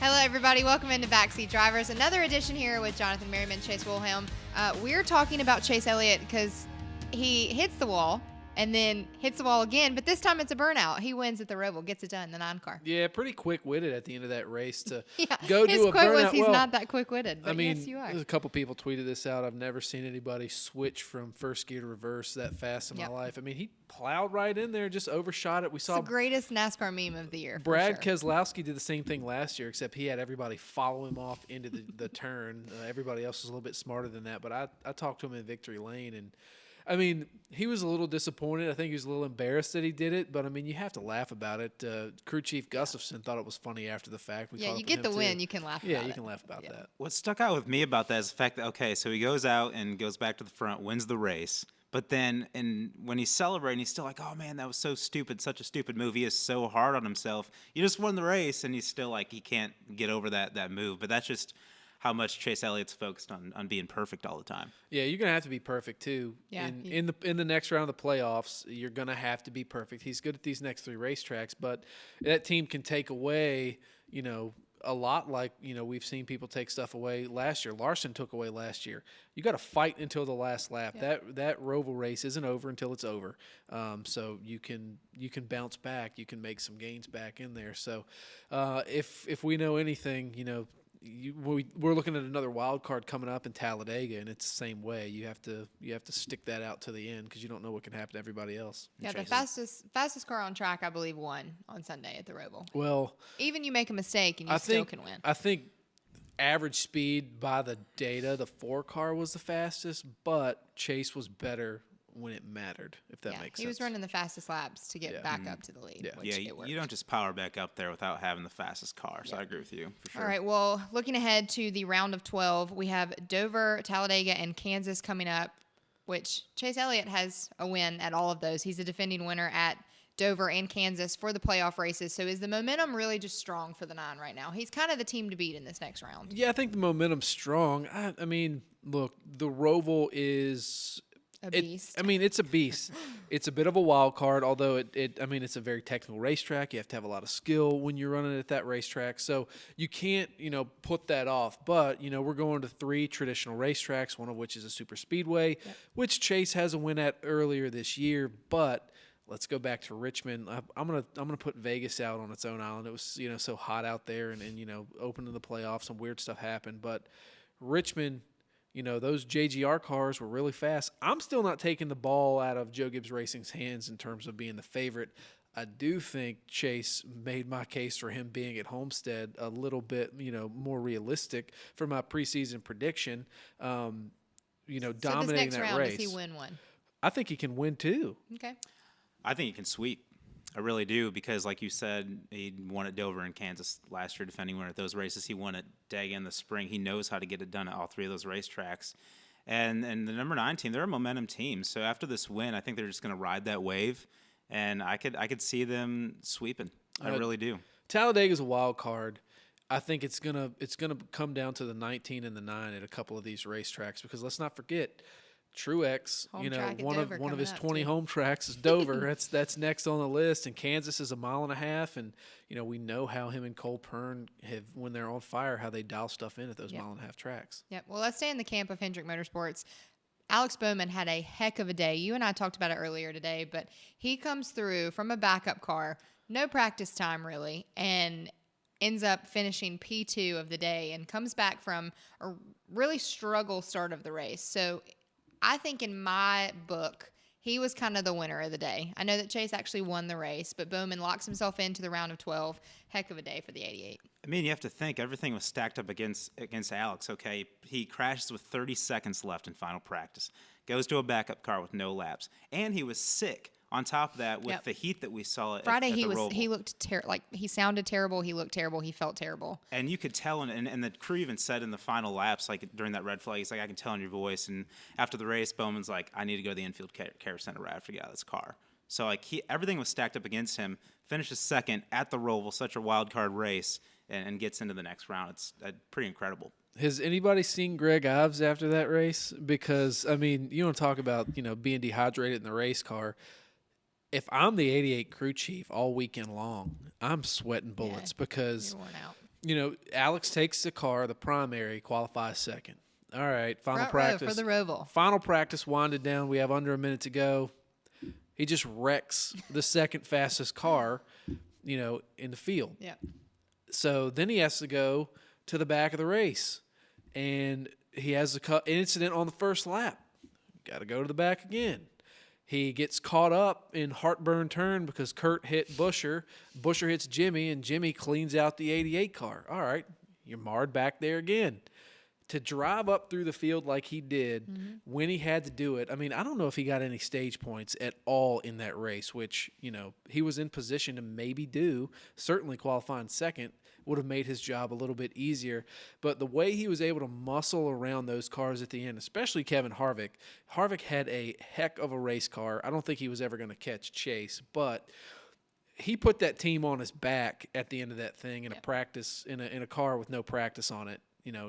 Hello, everybody. Welcome into Backseat Drivers. Another edition here with Jonathan Merriman, Chase Wilhelm. We're talking about Chase Elliott because he hits the wall and then hits the wall again, but this time it's a burnout. He wins at the Roval, gets it done in the 9 car. Yeah, pretty quick-witted at the end of that race to His go do a quote burnout. was he's not that quick-witted, but yes, you are. A couple people tweeted this out. I've never seen anybody switch from first gear to reverse that fast in my life. I mean, he plowed right in there, just overshot it. We saw the greatest NASCAR meme of the year. Brad Keselowski did the same thing last year, except he had everybody follow him off into the turn. Everybody else was a little bit smarter than that, but I talked to him in victory lane, and I mean, he was a little disappointed. I think he was a little embarrassed that he did it, but I mean, you have to laugh about it. Crew Chief Gustafson thought it was funny after the fact. You get the win, you can laugh about it. Yeah, you can laugh about that. What stuck out with me about that is the fact that, okay, so he goes out and goes back to the front, wins the race, but then when he's celebrating, he's still like, oh, man, that was so stupid, such a stupid move. He is so hard on himself. You just won the race, and he's still like, he can't get over that move. But that's just how much Chase Elliott's focused on being perfect all the time. Yeah, you're gonna have to be perfect too. Yeah, in the next round of the playoffs, you're gonna have to be perfect. He's good at these next 3 racetracks, but that team can take away, a lot. Like we've seen people take stuff away last year. Larson took away last year. You got to fight until the last lap. Yeah. That Roval race isn't over until it's over. So you can bounce back. You can make some gains back in there. So if we know anything, we're looking at another wild card coming up in Talladega, and it's the same way. You have to stick that out to the end because you don't know what can happen to everybody else. Yeah, the fastest car on track, I believe, won on Sunday at the Roval. Well, even you make a mistake and you still can win. I think average speed by the data, the 4 car was the fastest, but Chase was better when it mattered, if that makes sense. He was running the fastest laps to get back up to the lead. Yeah, you don't just power back up there without having the fastest car. So I agree with you, for sure. All right, well, looking ahead to the round of 12, we have Dover, Talladega, and Kansas coming up, which Chase Elliott has a win at all of those. He's a defending winner at Dover and Kansas for the playoff races. So is the momentum really just strong for the 9 right now? He's kind of the team to beat in this next round. Yeah, I think the momentum's strong. I mean, look, the Roval is a beast. It's a beast. It's a bit of a wild card, although it's a very technical racetrack. You have to have a lot of skill when you're running at that racetrack. So you can't, put that off. But, we're going to 3 traditional racetracks, one of which is a super speedway, which Chase has a win at earlier this year. But let's go back to Richmond. I'm gonna put Vegas out on its own island. It was, so hot out there and opening the playoffs, some weird stuff happened. But Richmond, those JGR cars were really fast. I'm still not taking the ball out of Joe Gibbs Racing's hands in terms of being the favorite. I do think Chase made my case for him being at Homestead a little bit, more realistic for my preseason prediction. Dominating this next that round, race. Does he win one? I think he can win too. Okay. I think he can sweep. I really do, because like you said, he won at Dover and Kansas last year, defending winner at those races. He won at Dega in the spring. He knows how to get it done at all 3 of those racetracks. And the number 9 team, they're a momentum team. So after this win, I think they're just going to ride that wave, and I could see them sweeping. I really do. Talladega's a wild card. I think it's gonna come down to the 19 and the 9 at a couple of these racetracks, because let's not forget, Truex, one of his 20 home tracks is Dover. that's next on the list, and Kansas is 1.5 miles, and we know how him and Cole Pern have, when they're on fire, how they dial stuff in at those 1.5 mile tracks. Yep. Well, let's stay in the camp of Hendrick Motorsports. Alex Bowman had a heck of a day. You and I talked about it earlier today, but he comes through from a backup car, no practice time really, and ends up finishing P2 of the day and comes back from a really struggle start of the race. So I think in my book, he was kind of the winner of the day. I know that Chase actually won the race, but Bowman locks himself into the round of 12. Heck of a day for the 88. I mean, you have to think everything was stacked up against Alex. Okay, he crashes with 30 seconds left in final practice, goes to a backup car with no laps, and he was sick. On top of that, with the heat that we saw at Friday, at the Roval. he looked he sounded terrible. He looked terrible. He felt terrible. And you could tell, and the crew even said in the final laps, like during that red flag, he's like, I can tell in your voice. And after the race, Bowman's like, I need to go to the infield care center right after I get out of this car. So like everything was stacked up against him. Finishes second at the Roval, such a wild card race, and gets into the next round. It's pretty incredible. Has anybody seen Greg Ives after that race? Because you want to talk about being dehydrated in the race car. If I'm the 88 crew chief all weekend long, I'm sweating bullets because you're worn out. Alex takes the car, the primary, qualifies second. All right, final Front row practice. for the Roval. Final practice winded down. We have under a minute to go. He just wrecks the second fastest car, in the field. Yeah. So then he has to go to the back of the race, and he has an incident on the first lap. Got to go to the back again. He gets caught up in heartburn turn because Kurt hit Buescher. Buescher hits Jimmy, and Jimmy cleans out the 88 car. All right, you're marred back there again. To drive up through the field like he did when he had to do it, I mean, I don't know if he got any stage points at all in that race, which, he was in position to maybe do. Certainly qualifying second would have made his job a little bit easier. But the way he was able to muscle around those cars at the end, especially Kevin Harvick. Harvick had a heck of a race car. I don't think he was ever going to catch Chase, but he put that team on his back at the end of that thing in a practice, in a car with no practice on it.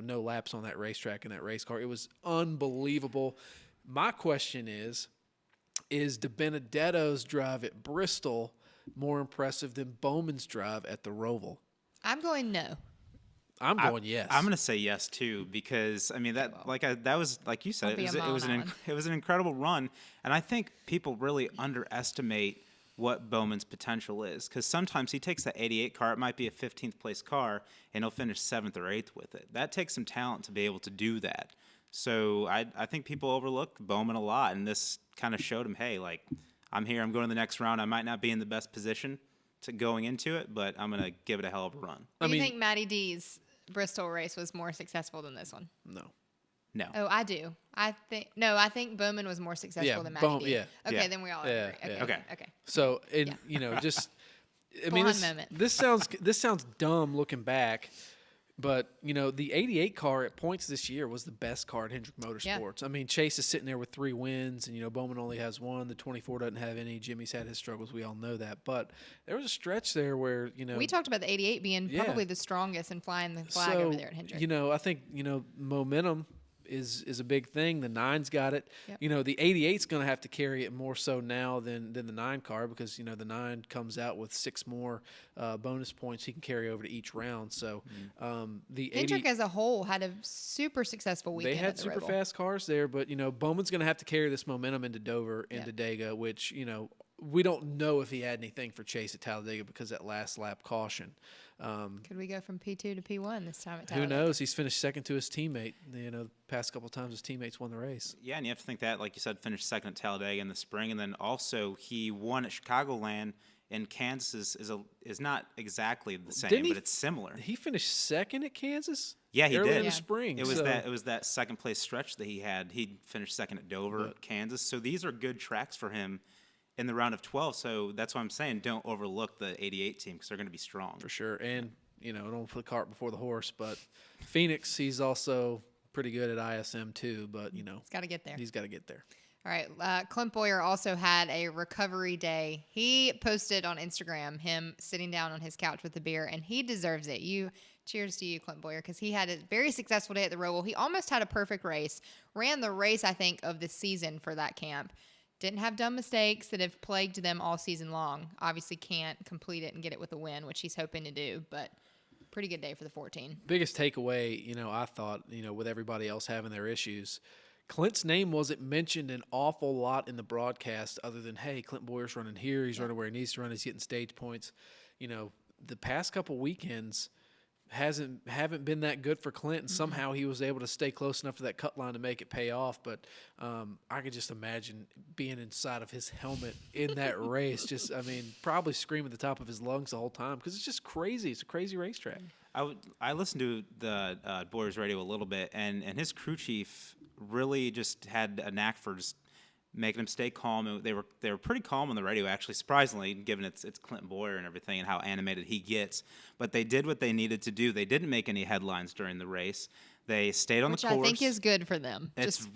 No laps on that racetrack in that race car. It was unbelievable. My question is DiBenedetto's drive at Bristol more impressive than Bowman's drive at the Roval? I'm going no. I'm going yes. I'm going to say yes too, because I mean that that was like you said, it was an incredible run, and I think people really underestimate what Bowman's potential is, because sometimes he takes that 88 car, it might be a 15th place car, and he'll finish 7th or 8th with it. That takes some talent to be able to do that. So I think people overlook Bowman a lot, and this kind of showed him, hey, like, I'm here, I'm going to the next round. I might not be in the best position to going into it, but I'm going to give it a hell of a run. Do you think Matty D's Bristol race was more successful than this one? No. Oh, I do. I think Bowman was more successful than Matty D. Yeah. Okay, then we all agree. Okay. So, just I mean, this sounds dumb looking back, but the 88 car at points this year was the best car at Hendrick Motorsports. Yeah. I mean, Chase is sitting there with 3 wins, and Bowman only has 1. The 24 doesn't have any. Jimmy's had his struggles. We all know that, but there was a stretch there where we talked about the 88 being probably the strongest and flying the flag over there at Hendrick. I think momentum is a big thing. The 9's got it. Yep. The 88's going to have to carry it more so now than the 9 car, because the 9 comes out with 6 more bonus points he can carry over to each round. So the Hendrick as a whole had a super successful weekend. They had super fast cars there, but Bowman's going to have to carry this momentum into Dover, into Dega, which we don't know if he had anything for Chase at Talladega because of that last lap caution. Could we go from P2 to P1 this time at Talladega? Who knows? He's finished second to his teammate. The past couple of times his teammates won the race. Yeah, and you have to think that, like you said, finished second at Talladega in the spring, and then also he won at Chicagoland, and Kansas is not exactly the same, but it's similar. He finished second at Kansas? Yeah, he did in the spring. It was that second place stretch that he had. He finished second at Dover, Kansas. So these are good tracks for him in the round of 12, so that's why I'm saying don't overlook the 88 team, because they're going to be strong. For sure, and, don't put the cart before the horse, but Phoenix, he's also pretty good at ISM too, but, he's got to get there. He's got to get there. All right, Clint Bowyer also had a recovery day. He posted on Instagram him sitting down on his couch with a beer, and he deserves it. Cheers to you, Clint Bowyer, because he had a very successful day at the Roval. He almost had a perfect race, ran the race, I think, of the season for that camp. Didn't have dumb mistakes that have plagued them all season long. Obviously can't complete it and get it with a win, which he's hoping to do, but pretty good day for the 14. Biggest takeaway, I thought, with everybody else having their issues, Clint's name wasn't mentioned an awful lot in the broadcast other than, hey, Clint Bowyer's running here. He's running where he needs to run. He's getting stage points. The past couple weekends haven't been that good for Clint, and somehow he was able to stay close enough to that cut line to make it pay off. But I could just imagine being inside of his helmet in that race, probably screaming at the top of his lungs the whole time, because it's just crazy. It's a crazy racetrack. I listened to the Bowyer's radio a little bit, and his crew chief really just had a knack for just making him stay calm. And they were pretty calm on the radio, actually, surprisingly, given it's Clint Bowyer and everything and how animated he gets. But they did what they needed to do. They didn't make any headlines during the race. They stayed on the course. Which I think is good for them. That's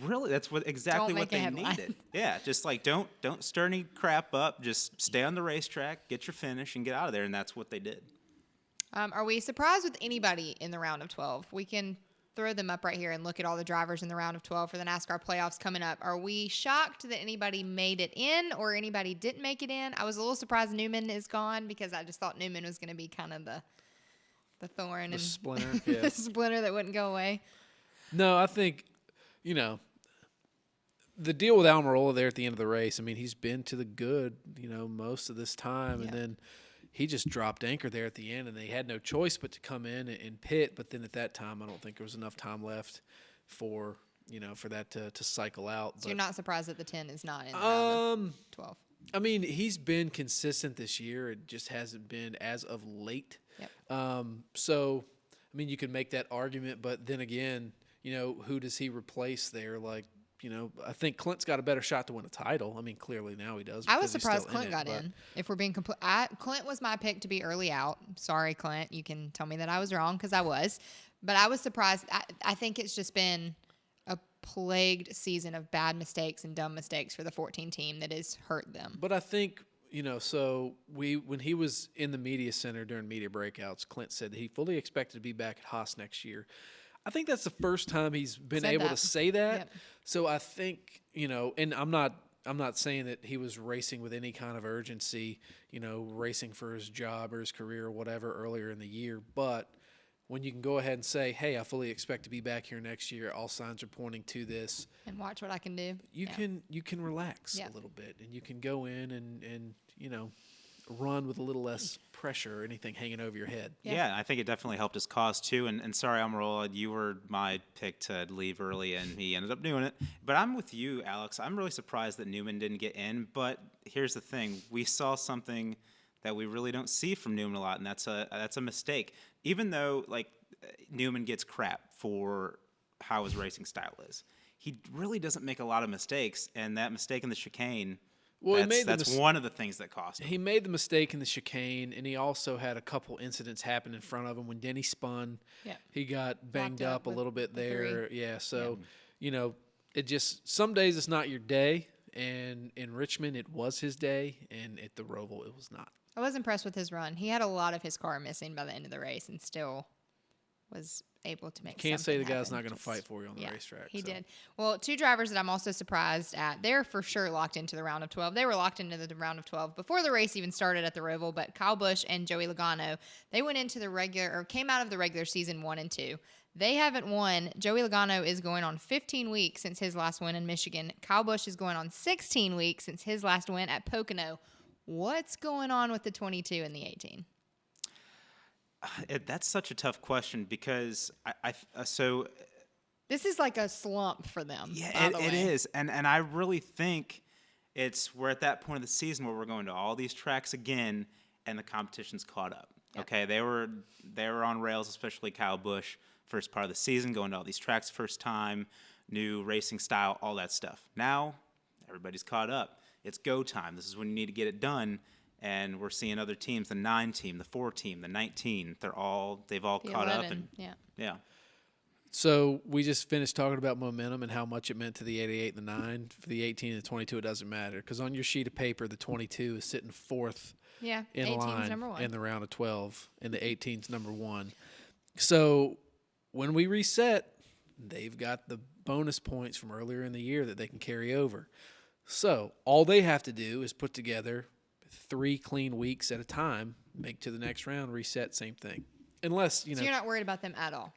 exactly what they needed. Yeah, just like don't stir any crap up. Just stay on the racetrack, get your finish, and get out of there. And that's what they did. Are we surprised with anybody in the round of 12? We can throw them up right here and look at all the drivers in the round of 12 for the NASCAR playoffs coming up. Are we shocked that anybody made it in or anybody didn't make it in? I was a little surprised Newman is gone, because I just thought Newman was going to be kind of the The thorn the and splinter. the Yeah. splinter that wouldn't go away. No, I think, the deal with Almirola there at the end of the race, I mean, he's been to the good, most of this time. Yeah. And then he just dropped anchor there at the end, and they had no choice but to come in and pit. But then at that time, I don't think there was enough time left for that to cycle out. So you're not surprised that the 10 is not in the round of 12? I mean, he's been consistent this year. It just hasn't been as of late. Yep. So, I mean, you could make that argument, but then again, who does he replace there? Like, I think Clint's got a better shot to win a title. I mean, clearly now he does. I was because he's surprised still Clint it, got but- in. If we're being complete, Clint was my pick to be early out. Sorry, Clint. You can tell me that I was wrong because I was. But I was surprised. I think it's just been a plagued season of bad mistakes and dumb mistakes for the 14 team that has hurt them. But I think, so when he was in the media center during media breakouts, Clint said that he fully expected to be back at Haas next year. I think that's the first time he's been Said able that. to say that. Yep. So I think, and I'm not saying that he was racing with any kind of urgency, racing for his job or his career or whatever earlier in the year, but when you can go ahead and say, hey, I fully expect to be back here next year, all signs are pointing to this, And watch what I can do. you can relax Yeah. a little bit, and you can go in and run with a little less pressure or anything hanging over your head. Yeah, I think it definitely helped his cause too. And sorry, Almirola, you were my pick to leave early, and he ended up doing it. But I'm with you, Alex. I'm really surprised that Newman didn't get in. But here's the thing: we saw something that we really don't see from Newman a lot, and that's a mistake. Even though Newman gets crap for how his racing style is, he really doesn't make a lot of mistakes. And that mistake in the chicane. Well, that's one of the things that cost him. He made the mistake in the chicane, and he also had a couple incidents happen in front of him. When Denny spun, Yeah. he got banged Locked up up a with little bit the there. Yeah, so, it just – some days it's not your day, and in Richmond it was his day, and at the Roval it was not. I was impressed with his run. He had a lot of his car missing by the end of the race and still was able to make Can't say something the guy's happen. not going to Just- fight for you on the yeah, racetrack. He so. did. Well, two drivers that I'm also surprised at. They're for sure locked into the round of 12. They were locked into the round of 12 before the race even started at the Roval, but Kyle Busch and Joey Logano, they went into the came out of the regular season 1 and 2. They haven't won. Joey Logano is going on 15 weeks since his last win in Michigan. Kyle Busch is going on 16 weeks since his last win at Pocono. What's going on with the 22 and the 18? That's such a tough question because This is like a slump for them. yeah, by the it way. is, and I really think we're at that point of the season where we're going to all these tracks again, and the competition's caught up. Yep. Okay, they were on rails, especially Kyle Busch, first part of the season, going to all these tracks first time, new racing style, all that stuff. Now everybody's caught up. It's go time. This is when you need to get it done. And we're seeing other teams, the 9 team, the 4 team, the 19. They've all The caught 11, up, and yeah. So we just finished talking about momentum and how much it meant to the 88 and the 9. For the 18 and the 22, it doesn't matter because on your sheet of paper, the 22 is sitting fourth Yeah, in 18's line number 1. in the round of 12, and the 18's number 1. So when we reset, they've got the bonus points from earlier in the year that they can carry over. So all they have to do is put together 3 clean weeks at a time, make to the next round, reset, same thing. Unless, So you're not worried about them at all?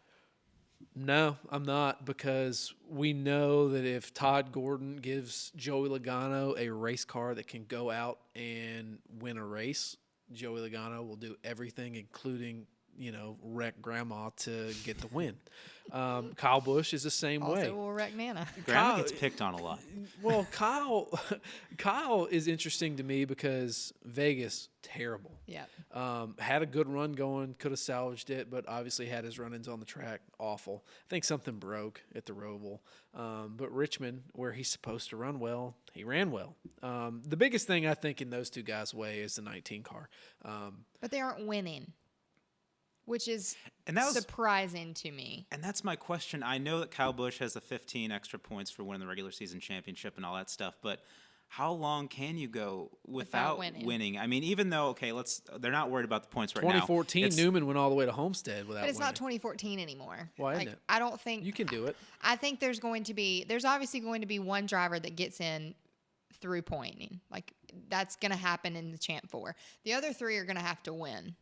No, I'm not, because we know that if Todd Gordon gives Joey Logano a race car that can go out and win a race, Joey Logano will do everything, including, wreck grandma to get the win. Kyle Busch is the same way. Also, we'll wreck Nana. Grandma Kyle- gets picked on a lot. Well, Kyle is interesting to me because Vegas, terrible. Yeah. Had a good run going, could have salvaged it, but obviously had his run-ins on the track, awful. I think something broke at the Roval. But Richmond, where he's supposed to run well, he ran well. The biggest thing I think in those two guys' way is the 19 car. But they aren't winning, which is And that was- surprising to me. And that's my question. I know that Kyle Busch has the 15 extra points for winning the regular season championship and all that stuff, but how long can you go without winning? I mean, even though, they're not worried about the points right now. 2014, Newman went all the way to Homestead without But it's winning. not 2014 anymore. Why isn't it? I don't think You can do it. I think there's obviously going to be one driver that gets in through pointing. Like that's going to happen in the Champ 4. The other 3 are going to have to win.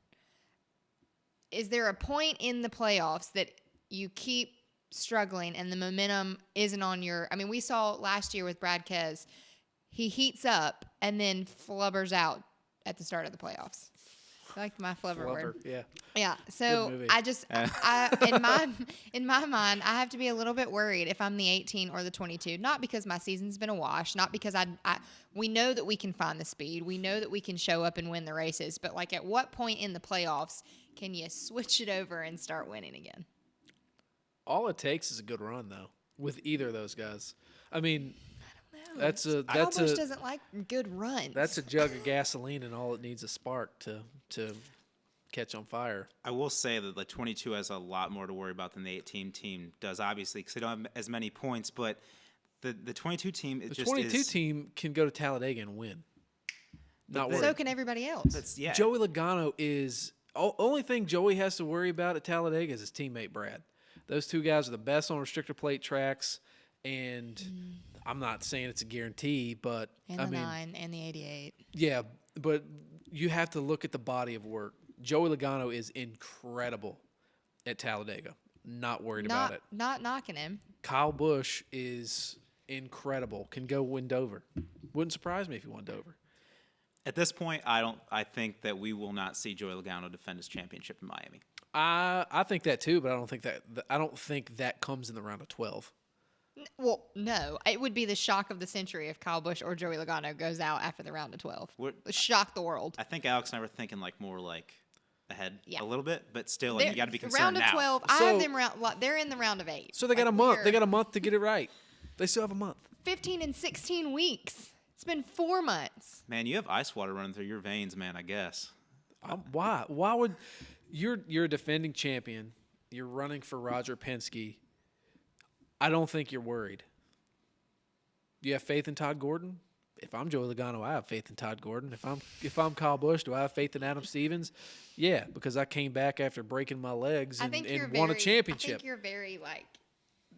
is there a point in the playoffs that you keep struggling and the momentum isn't on your? I mean, we saw last year with Brad Kez, he heats up and then flubbers out at the start of the playoffs. I like my flubber word. Yeah. Yeah. So movie. in my mind, I have to be a little bit worried if I'm the 18 or the 22. Not because my season's been a wash. Not because we know that we can find the speed. We know that we can show up and win the races. But like, at what point in the playoffs can you switch it over and start winning again? All it takes is a good run, though, with either of those guys. I mean, Busch doesn't like good runs. That's a jug of gasoline, and all it needs is a spark to catch on fire. I will say that the 22 has a lot more to worry about than the 18 team does, obviously, because they don't have as many points. But the 22 team, the 22 team can go to Talladega and win. Not worried. So can everybody else. Joey Logano is only thing Joey has to worry about at Talladega is his teammate Brad. Those two guys are the best on restrictor plate tracks, and I'm not saying it's a guarantee, but and the 9 and the 88. Yeah, but you have to look at the body of work. Joey Logano is incredible at Talladega. Not worried about it. Not knocking him. Kyle Busch is incredible. Can go win Dover. Wouldn't surprise me if he won Dover. At this point, I think that we will not see Joey Logano defend his championship in Miami. I think that too, but I don't think that comes in the round of 12. Well, no. It would be the shock of the century if Kyle Busch or Joey Logano goes out after the round of 12. Shock the world. I think Alex and I were thinking more ahead a little bit, but still, you got to be concerned round of 12. now. I have them they're in the round of 8. So they got a month. They got a month to get it right. They still have a month. 15 and 16 weeks. It's been 4 months. Man, you have ice water running through your veins, man. I guess. Why? Why would you're a defending champion? You're running for Roger Penske. I don't think you're worried. Do you have faith in Todd Gordon? If I'm Joey Logano, I have faith in Todd Gordon. If I'm Kyle Busch, do I have faith in Adam Stevens? Yeah, because I came back after breaking my legs and won a championship. I think you're very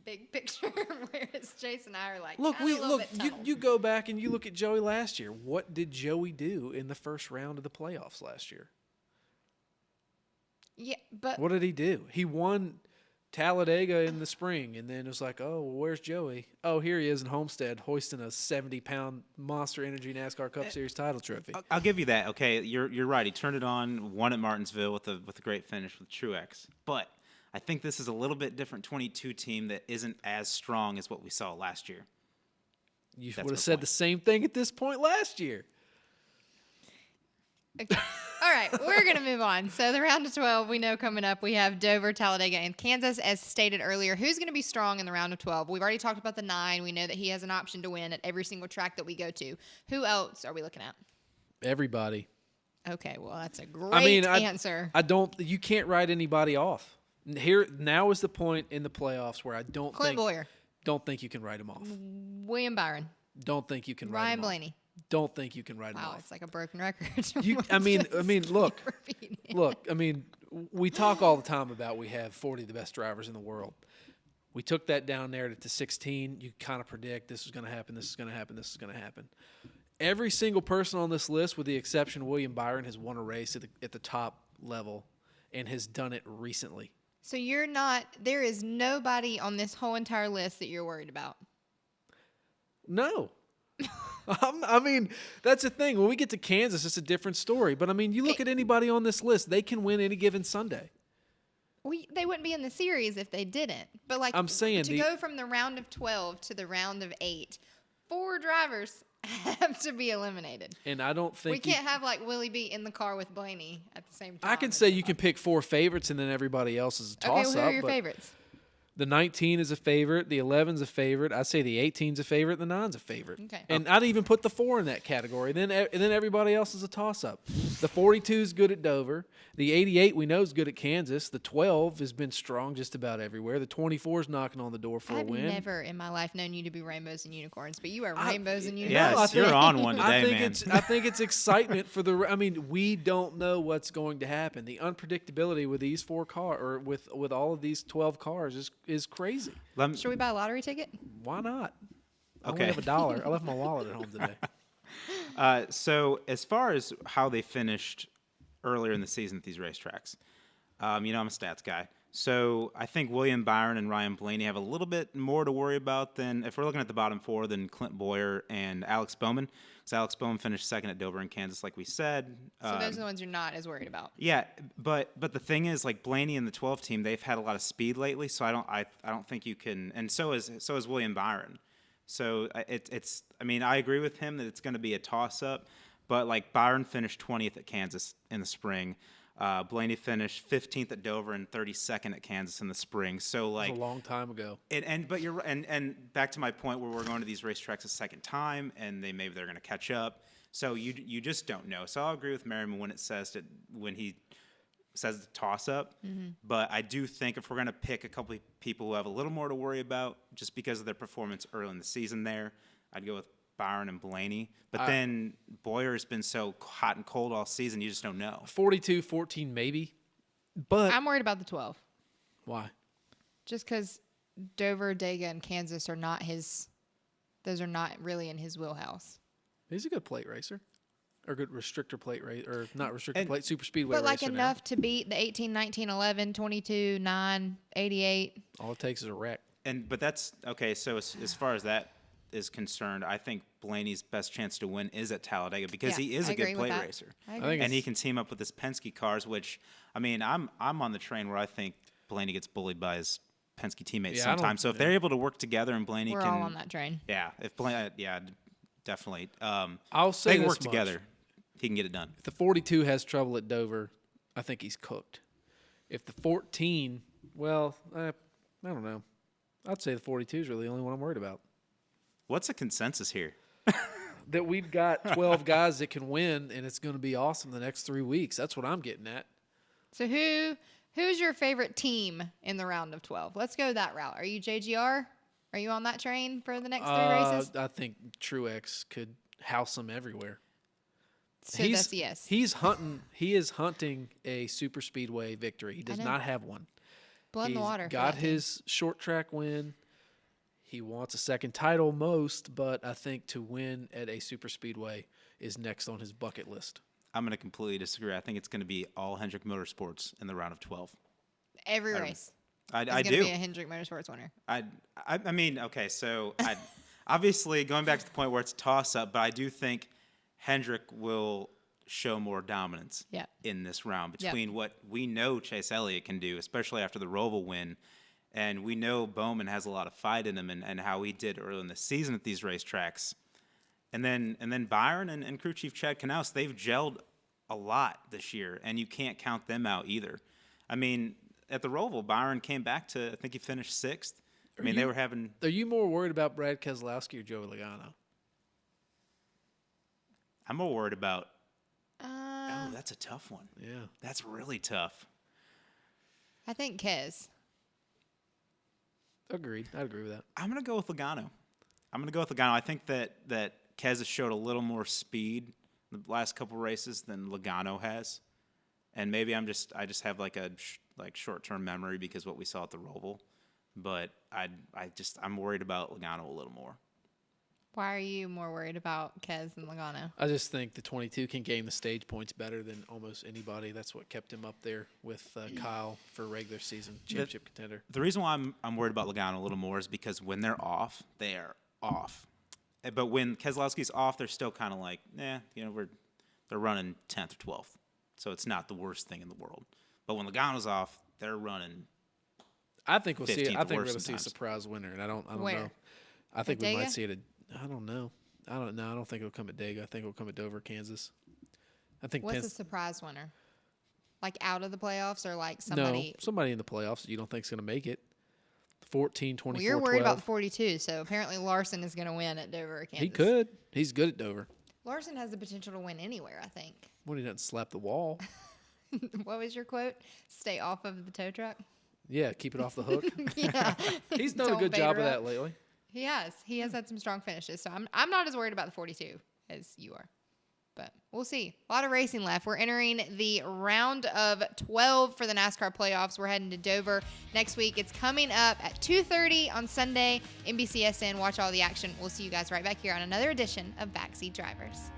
big picture, whereas Chase and I are look. You go back and you look at Joey last year. What did Joey do in the first round of the playoffs last year? Yeah, but what did he do? He won Talladega in the spring, and then it was like, oh, well, where's Joey? Oh, here he is in Homestead, hoisting a 70-pound Monster Energy NASCAR Cup Series title trophy. I'll give you that. Okay, you're right. He turned it on, won at Martinsville with a great finish with Truex. But I think this is a little bit different 22 team that isn't as strong as what we saw last year. You would have said the same thing at this point last year. Okay. All right, we're going to move on. So the round of 12, we know coming up, we have Dover, Talladega, and Kansas. As stated earlier, who's going to be strong in the round of 12? We've already talked about the 9. We know that he has an option to win at every single track that we go to. Who else are we looking at? Everybody. Okay, well, that's a great answer. You can't write anybody off. Now is the point in the playoffs where I don't Clint Bowyer. Don't think you can write him off. William Byron. Don't think you can write him Ryan off. Blaney. Don't think you can write him off. Wow, it's like a broken record. Look. We talk all the time about we have 40 of the best drivers in the world. We took that down there to 16. You kind of predict this is going to happen, this is going to happen, this is going to happen. Every single person on this list, with the exception of William Byron, has won a race at the top level and has done it recently. So there is nobody on this whole entire list that you're worried about? No. That's the thing. When we get to Kansas, it's a different story. But, you look at anybody on this list, they can win any given Sunday. They wouldn't be in the series if they didn't. But, I'm saying to go from the round of 12 to the round of 8, 4 drivers have to be eliminated. And I don't think we can't have, Willie B in the car with Blaney at the same time. I can say you can pick 4 favorites, and then everybody else is a toss-up. Okay, who are your favorites? The 19 is a favorite. The 11's a favorite. I'd say the 18's a favorite. The 9's a favorite. Okay. And I'd even put the 4 in that category. Then everybody else is a toss-up. The 42's good at Dover. The 88 we know is good at Kansas. The 12 has been strong just about everywhere. The 24's knocking on the door for a win. I've never in my life known you to be rainbows and unicorns, but you are rainbows and unicorns. Yes, you're on one today, man. I think it's excitement for we don't know what's going to happen. The unpredictability with these 4 cars, or with all of these 12 cars is crazy. Should we buy a lottery ticket? Why not? I Okay. only have $1. I left my wallet at home today. So as far as how they finished earlier in the season at these racetracks, I'm a stats guy. So I think William Byron and Ryan Blaney have a little bit more to worry about than, if we're looking at the bottom four, than Clint Bowyer and Alex Bowman. Because Alex Bowman finished second at Dover and Kansas, like we said. So those are the ones you're not as worried about. Yeah, but the thing is, like Blaney and the 12 team, they've had a lot of speed lately. So I don't think you can. And so is William Byron. So it's. I mean, I agree with him that it's going to be a toss up. But like Byron finished 20th at Kansas in the spring. Blaney finished 15th at Dover and 32nd at Kansas in the spring. So like a long time ago. But you're and back to my point where we're going to these racetracks a second time, and maybe they're going to catch up. So you just don't know. So I'll agree with Merriman when he says the toss up. Mm-hmm. But I do think if we're going to pick a couple of people who have a little more to worry about just because of their performance early in the season, I'd go with Byron and Blaney. But then Boyer's been so hot and cold all season, you just don't know. 42-14 maybe. But I'm worried about the 12. Why? Just because Dover, Dega, and Kansas are not those are not really in his wheelhouse. He's a good plate racer. Or good restrictor plate racer. Or not restrictor plate, super speedway racer. But like racer enough to beat the 18, 19, 11, 22, 9, 88. All it takes is a wreck. But that's okay. So as far as that is concerned, I think Blaney's best chance to win is at Talladega because he is a good plate racer, and he can team up with his Penske cars. Which, I mean, I'm on the train where I think Blaney gets bullied by his Penske teammates sometimes. So if they're able to work together and Blaney we're all on that train. Yeah, if Blaney, definitely. I'll say they this work much. together, he can get it done. If the 42 has trouble at Dover, I think he's cooked. If the 14, well, I don't know. I'd say the 42 is really the only one I'm worried about. What's the consensus here? That we've got 12 guys that can win, and it's going to be awesome the next 3 weeks. That's what I'm getting at. So who's your favorite team in the round of 12? Let's go that route. Are you JGR? Are you on that train for the next 3 races? I think Truex could house them everywhere. So that's a yes. He is hunting a super speedway victory. He does not have one. Blood in the water. Got his short track win. He wants a second title most, but I think to win at a super speedway is next on his bucket list. I'm going to completely disagree. I think it's going to be all Hendrick Motorsports in the round of 12. Every race. I do. It's going to be a Hendrick Motorsports winner. I mean, okay, so obviously going back to the point where it's a toss-up, but I do think Hendrick will show more dominance in this round between what we know Chase Elliott can do, especially after the Roval win. And we know Bowman has a lot of fight in him and how he did early in the season at these racetracks. And then Byron and crew chief Chad Knaus, they've gelled a lot this year, and you can't count them out either. I mean, at the Roval, Byron came back to, I think he finished 6th. They were having... Are you more worried about Brad Keselowski or Joey Logano? I'm more worried about... oh, that's a tough one. Yeah. That's really tough. I think Kez. Agreed. I'd agree with that. I'm going to go with Logano. I think that Kez has showed a little more speed the last couple races than Logano has. And maybe I just have like a short-term memory because what we saw at the Roval. But I'm worried about Logano a little more. Why are you more worried about Kez than Logano? I just think the 22 can gain the stage points better than almost anybody. That's what kept him up there with Kyle for regular season championship contender. The reason why I'm worried about Logano a little more is because when they're off, they are off. But when Keselowski's off, they're still kind of like, they're running 10th or 12th. So it's not the worst thing in the world. But when Logano's off, they're running. I think we'll see. I think we're going to see a sometimes. Surprise winner, and I don't Where? know. I think we Dega? might see it. I don't know. I don't think it'll come at Dega. I think it'll come at Dover, Kansas. I think. What's a surprise winner? Like out of the playoffs or like somebody? No, somebody in the playoffs that you don't think is going to make it. 14, 24, Well, you're worried 12. about the 42, so apparently Larson is going to win at Dover or Kansas. He could. He's good at Dover. Larson has the potential to win anywhere, I think. When he doesn't slap the wall. What was your quote? Stay off of the tow truck? Yeah, keep it off the hook. Yeah. He's done a Don't good bait job her of up. that lately. He has. He has had some strong finishes, so I'm not as worried about the 42 as you are. But we'll see. A lot of racing left. We're entering the round of 12 for the NASCAR playoffs. We're heading to Dover next week. It's coming up at 2:30 on Sunday, NBCSN. Watch all the action. We'll see you guys right back here on another edition of Backseat Drivers.